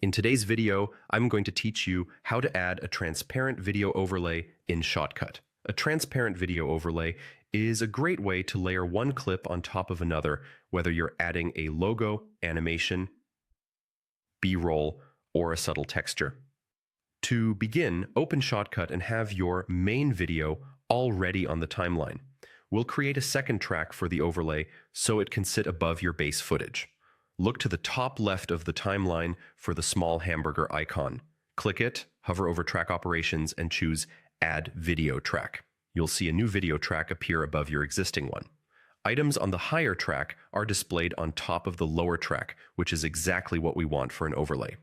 In today's video, I'm going to teach you how to add a transparent video overlay in Shotcut. A transparent video overlay is a great way to layer one clip on top of another, whether you're adding a logo, animation, B-roll, or a subtle texture. To begin, open Shotcut and have your main video already on the timeline. We'll create a second track for the overlay so it can sit above your base footage. Look to the top left of the timeline for the small hamburger icon. Click it, hover over track operations, and choose Add Video Track. You'll see a new video track appear above your existing one. Items on the higher track are displayed on top of the lower track, which is exactly what we want for an overlay.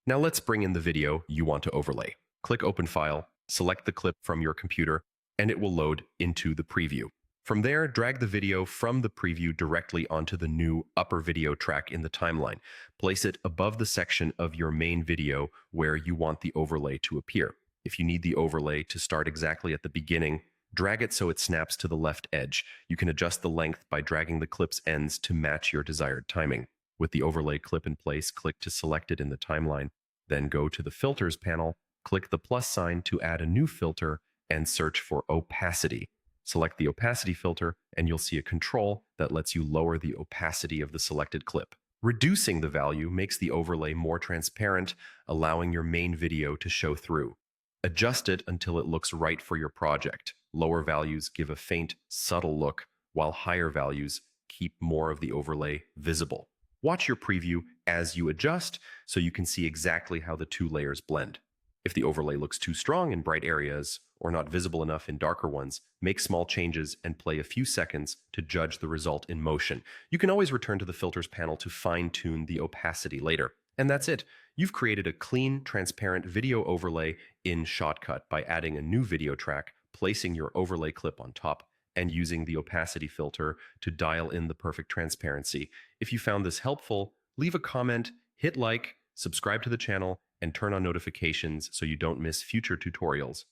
Now let's bring in the video you want to overlay. Click Open File, select the clip from your computer, and it will load into the preview. From there, drag the video from the preview directly onto the new upper video track in the timeline. Place it above the section of your main video where you want the overlay to appear. If you need the overlay to start exactly at the beginning, drag it so it snaps to the left edge. You can adjust the length by dragging the clip's ends to match your desired timing. With the overlay clip in place, click to select it in the timeline. Then go to the Filters panel, click the plus sign to add a new filter, and search for Opacity. Select the opacity filter, and you'll see a control that lets you lower the opacity of the selected clip. Reducing the value makes the overlay more transparent, allowing your main video to show through. Adjust it until it looks right for your project. Lower values give a faint, subtle look, while higher values keep more of the overlay visible. Watch your preview as you adjust so you can see exactly how the two layers blend. If the overlay looks too strong in bright areas or not visible enough in darker ones, make small changes and play a few seconds to judge the result in motion. You can always return to the Filters panel to fine-tune the opacity later. And that's it. You've created a clean, transparent video overlay in Shotcut by adding a new video track, placing your overlay clip on top, and using the opacity filter to dial in the perfect transparency. If you found this helpful, leave a comment, hit like, subscribe to the channel, and turn on notifications so you don't miss future tutorials.